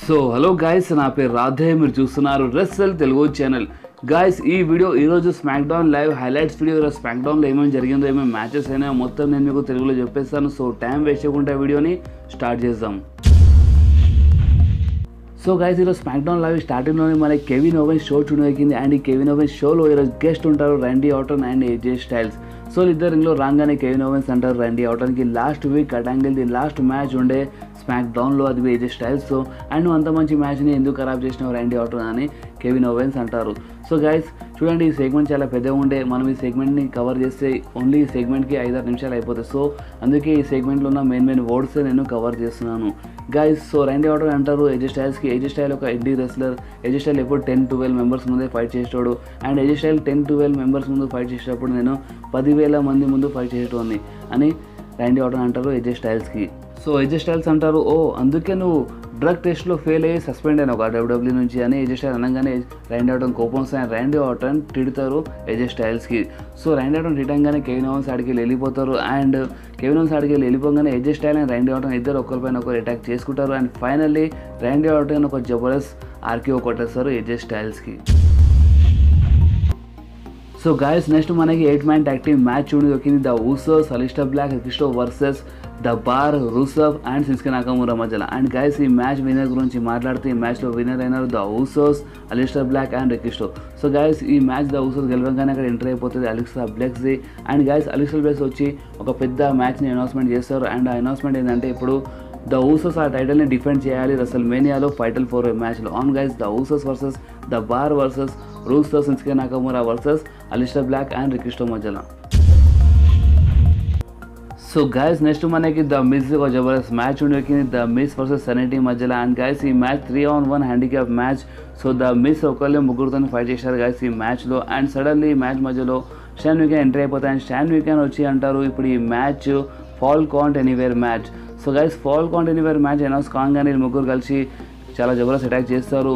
So hello guys, నా పేరు రాధే, మీరు చూస్తున్నారు రెస్సెల్ తెలుగు ఛానల్. గైస్, ఈ వీడియో ఈరోజు SmackDown live highlights video. ఈరోజు స్మాక్ డౌన్లో ఏమేమి జరిగిందో, ఏమేమి మ్యాచెస్ అయినా మొత్తం నేను మీకు తెలుగులో చెప్పేస్తాను. సో టైం వేస్ట్ చేయకుండా వీడియోని స్టార్ట్ చేద్దాం. సో గైస్, ఈరోజు స్మాక్ డౌన్ లైవ్ స్టార్టింగ్లోనే మనకి కెవిన్ ఓవెన్స్ షో చూడదొరికింది. అండ్ ఈ కెవిన్ ఓవెన్స్ షోలో ఈరోజు గెస్ట్ ఉంటారు Randy Orton and AJ Styles. So ఇద్దరు రింగ్లో రాగానే కెవిన్ ఓవెన్స్ అంటారు ర్యాండీ ఆర్టన్కి లాస్ట్ వీక్ కటాంగిల్ది లాస్ట్ మ్యాచ్ ఉండే స్మాక్ డౌన్లో, అది ఏజే స్టైల్స్. అండ్ అంత మంచి మ్యాచ్ని ఎందుకు ఖరాబ్ చేసినావు ర్యాండీ ఆర్టన్ అని కెవిన్ ఓవెన్స్ అంటారు. సో గైస్ చూడండి, ఈ సెగ్మెంట్ చాలా పెద్దగా ఉండే. మనం ఈ సెగ్మెంట్ని కవర్ చేస్తే ఓన్లీ ఈ సెగ్మెంట్కి 5-6 నిమిషాలు అయిపోతుంది. సో అందుకే ఈ సెగ్మెంట్లో ఉన్న మెయిన్ వర్డ్స్ నేను కవర్ చేస్తున్నాను గైస్. సో ర్యాండీ ఆర్టన్ అంటారు ఏజే స్టైల్స్కి, ఏజే స్టైల్ ఒక ఇండీ రెస్లర్. ఏజే స్టైల్ ఎప్పుడు 10-12 మెంబర్స్ ముందే ఫైట్ చేసేవాడు. అండ్ ఏజే స్టైల్ 10-12 మెంబర్స్ ముందు ఫైట్ చేసేటప్పుడు నేను 10,000 మంది ముందు ఫైట్ చేసేటోని అని ర్యాండీ ఆర్టన్ అంటారు ఏజే స్టైల్స్కి. సో ఏజే స్టైల్స్ అంటారు, ఓ అందుకే నువ్వు డ్రగ్ టెస్ట్లో ఫెయిల్ అయ్యి సస్పెండ్ అయినా ఒక డబ్ల్యూడబ్ల్యూ నుంచి అని ఏజే స్టైల్ అనగానే ర్యాండీ ఆర్టన్ కోపం వస్తాయి. ర్యాండీ ఆర్టన్ తిడతారు ఏజే స్టైల్స్కి. సో ర్యాండీ ఆర్టన్ తిట్టంగానే కెవిన్ ఓవెన్స్ ఆడికి వెళ్ళిపోతారు. అండ్ కెవిన్ ఓవెన్స్ ఆడికి వెళ్ళిపోగానే AJ Style and Randy Orton ఇద్దరు ఒకరిపైన ఒకరు అటాక్ చేసుకుంటారు. అండ్ ఫైనల్లీ ర్యాండీ ఆర్టన్ ఒక జబర్దస్త్ ఆర్కిఓ కొట్టేస్తారు ఏజే స్టైల్స్కి. సో గైస్, నెక్స్ట్ మనకి 8-man tag team మ్యాచ్ చూడదొరికింది. The Usos, Aleister Black, Ricochet versus the Bar, Rusev and Shinsuke Nakamura మధ్యలో. అండ్ గైస్, ఈ మ్యాచ్ విన్నర్ గురించి మాట్లాడితే ఈ మ్యాచ్లో విన్నర్ అయినారు the Usos, Aleister Black and Ricochet. So guys, ఈ మ్యాచ్ ద ఊసోస్ గెలవగానే అక్కడ ఎంటర్ అయిపోతుంది అలిస్టర్ బ్లాక్స్ది. అండ్ గైస్, అలిస్టర్ బ్లాక్స్ వచ్చి ఒక పెద్ద మ్యాచ్ని అనౌన్స్మెంట్ చేస్తారు. అండ్ ఆ అనౌన్స్మెంట్ ఏంటంటే ఇప్పుడు ద ఊసోస్ ఆ టైటిల్ని డిఫెండ్ చేయాలి రెసల్ మేనియాలో ఫైటల్ 4 మ్యాచ్లో. And guys, the Usos versus the Bar versus Rusev, Shinsuke Nakamura versus Aleister Black and Ricochet మధ్యలో. సో గైస్, నెక్స్ట్ మనకి ద మిస్ ఒక జబర్దస్త్ మ్యాచ్ ఉండేది ద మిస్ వర్సెస్ సనిటీ మధ్యలో. అండ్ గైస్, ఈ match 3-on-1 handicap match. So the Miz ఒకళ్ళే ముగ్గురుతో fight చేశారు గైస్ ఈ మ్యాచ్లో. అండ్ సడన్లీ ఈ మ్యాచ్ మధ్యలో షాన్ వీకెన్ ఎంట్రీ అయిపోతాయి. అండ్ షాన్ వీకెన్ వచ్చి అంటారు ఇప్పుడు ఈ match fall count anywhere match. So guys, fall count anywhere match announce కాగానే ముగ్గురు కలిసి చాలా జబర్దస్త్ అటాక్ చేస్తారు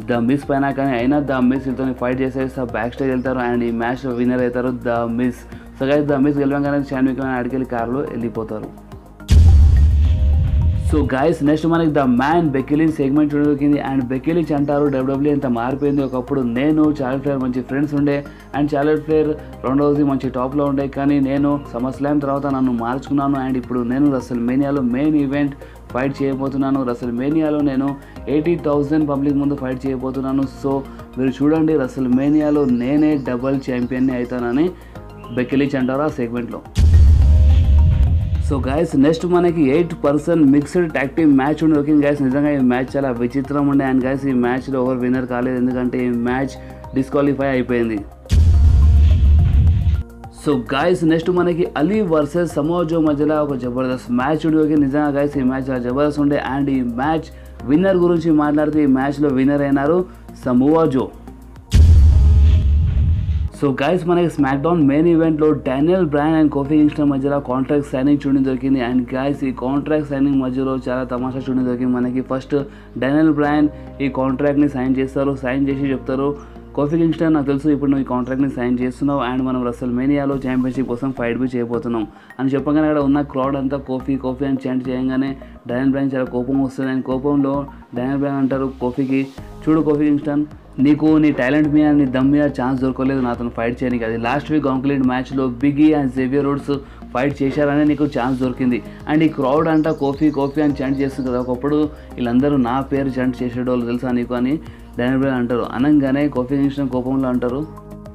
ద మిస్ పైన. కానీ అయినా ద మిస్ వీళ్ళతో ఫైట్ చేసేసి బ్యాక్ స్టేజ్ వెళ్తారు. అండ్ ఈ మ్యాచ్ విన్నర్ అవుతారు the Miz. So guys, the Miz గెలవగానే షాన్ వీకెన్ అడికెళ్ళి కార్లో వెళ్ళిపోతారు. సో గైస్, నెక్స్ట్ మనకి the man Becky Lynch segment చూడదొరికింది. అండ్ బెక్కీ లించ్ అంటారు డబ్ల్యూడబ్ల్యూ ఎంత మారిపోయింది. ఒకప్పుడు నేను చార్లెట్ ఫ్లేర్ మంచి ఫ్రెండ్స్ ఉండే. అండ్ చార్లెట్ ఫ్లేర్ రెండవది మంచి టాప్లో ఉండే. కానీ నేను సమ్మర్ స్లామ్ తర్వాత నన్ను మార్చుకున్నాను. అండ్ ఇప్పుడు నేను రెసల్ మేనియాలో మెయిన్ ఈవెంట్ ఫైట్ చేయబోతున్నాను. రెసల్ మేనియాలో నేను 80,000 పబ్లిక్ ముందు ఫైట్ చేయబోతున్నాను. సో మీరు చూడండి, రెసల్ మేనియాలో నేనే డబుల్ ఛాంపియన్ని అవుతానని బెక్కీ లించ్ అంటారు ఆ సెగ్మెంట్లో. సో గైస్, నెక్స్ట్ మనకి 8-person mixed tag team match ఉండొచ్చింది గైస్. నిజంగా ఈ మ్యాచ్ చాలా విచిత్రం ఉండే. అండ్ గైస్, ఈ మ్యాచ్లో ఎవరు విన్నర్ కాలేదు, ఎందుకంటే ఈ మ్యాచ్ డిస్క్వాలిఫై అయిపోయింది. సో గైస్, నెక్స్ట్ మనకి అలీ వర్సెస్ సమోవా జో మధ్యలో ఒక జబర్దస్త్ మ్యాచ్ ఉండొచ్చింది. నిజంగా గైస్, ఈ మ్యాచ్ చాలా జబర్దస్త్ ఉండే. అండ్ ఈ మ్యాచ్ విన్నర్ గురించి మాట్లాడితే ఈ మ్యాచ్లో విన్నర్ అయినారు సమోవా జో. సో గైస్, మనకి స్మాక్ డౌన్ మెయిన్ ఈవెంట్లో Daniel Bryan and Kofi Kingston మధ్యలో కాంట్రాక్ట్ సైనింగ్ చూడడం దొరికింది. అండ్ గైస్, ఈ కాంట్రాక్ట్ సైనింగ్ మధ్యలో చాలా తమాషా చూడడం దొరికింది మనకి. ఫస్ట్ డానియల్ బ్రయన్ ఈ కాంట్రాక్ట్ని సైన్ చేస్తారు. సైన్ చేసి చెప్తారు, కోఫీ కింగ్స్టన్ నాకు తెలుసు ఇప్పుడు నువ్వు ఈ కాంట్రాక్ట్ని సైన్ చేస్తున్నావు అండ్ మనం రెసల్ మేనియాలో ఛాంపియన్షిప్ కోసం ఫైట్ బి చేయబోతున్నాం అని చెప్పగానే అక్కడ ఉన్న క్రౌడ్ అంతా కోఫీ కోఫీ అని చాంట్ చేయగానే డానియల్ బ్రయన్ చాలా కోపం వస్తుంది. అండ్ కోపంలో డానియల్ బ్రయన్ అంటారు కోఫీకి, చూడు కోఫీ కింగ్స్టన్, నీకు నీ టాలెంట్ మీద నీ దమ్ మీద ఛాన్స్ దొరకలేదు నాతో ఫైట్ చేయడానికి. అది లాస్ట్ వీక్ కాంక్లీట్ మ్యాచ్లో బిగ్గీ అండ్ జేవియర్ రూడ్స్ ఫైట్ చేశారనే నీకు ఛాన్స్ దొరికింది. అండ్ ఈ క్రౌడ్ అంతా కోఫీ కోఫీ అని చాంట్ చేస్తుంది కదా, ఒకప్పుడు వీళ్ళందరూ నా పేరు చాంట్ చేసేటోళ్ళు తెలుసా నీకు అని డానియల్ బ్రయన్ అంటారు. అనగానే కోఫీ కింగ్స్టన్ కోపంలో అంటారు,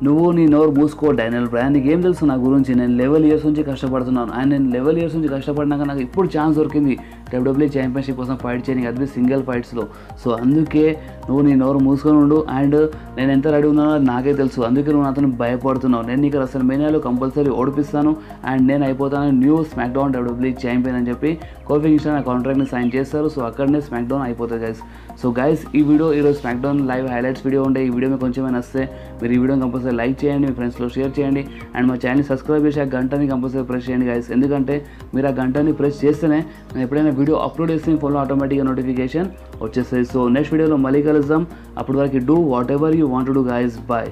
నువ్వు నీ నోరు మూసుకో డానియల్ బ్రయన్, నీకు ఏం తెలుసు నా గురించి, నేను 11 years నుంచి కష్టపడుతున్నాను. అండ్ నేను 11 years నుంచి కష్టపడినాక నాకు ఇప్పుడు ఛాన్స్ దొరికింది డబ్ల్యూడబ్ల్యూ ఛాంపియన్షిప్ కోసం ఫైట్ చేయడానికి, అది సింగిల్ ఫైట్స్లో. సో అందుకే నువ్వు నీ నోరు మూసుకొని ఉండు. అండ్ నేను ఎంత రెడీ ఉన్నానో నాకే తెలుసు, అందుకే నువ్వు నాతో భయపడుతున్నావు. నేను నీకు రెసల్ మేనియాలో కంపల్సరీ ఓడిపిస్తాను అండ్ నేను అయిపోతాను new SmackDown WW champion అని చెప్పి కోఫీ కింగ్స్టన్ ఆ కాంట్రాక్ట్ని సైన్ చేస్తారు. సో అక్కడనే స్మాక్ డౌన్ అయిపోతుంది గైస్. సో గైస్, ఈ వీడియో ఈరోజు SmackDown live highlights video ఉండే. ఈ వీడియో మీకు కొంచెమైనా వస్తే మీరు ఈ వీడియోని కంపల్సరీ లైక్ చేయండి, మీ ఫ్రెండ్స్లో షేర్ చేయండి. అండ్ మా ఛానల్ని సబ్స్క్రైబ్ చేసి ఆ గంటని కంపల్సరీ ప్రెస్ చేయండి గైస్. ఎందుకంటే మీరు ఆ గంటని ప్రెస్ చేస్తేనే నేను ఎప్పుడైనా వీడియో అప్లోడ్ చేస్తే ఫోన్లో ఆటోమేటిక్గా నోటిఫికేషన్ వచ్చేస్తుంది. సో నెక్స్ట్ వీడియోలో మళ్ళీ కలుద్దాం. అప్పటి వరకు do whatever you want to do guys. Bye.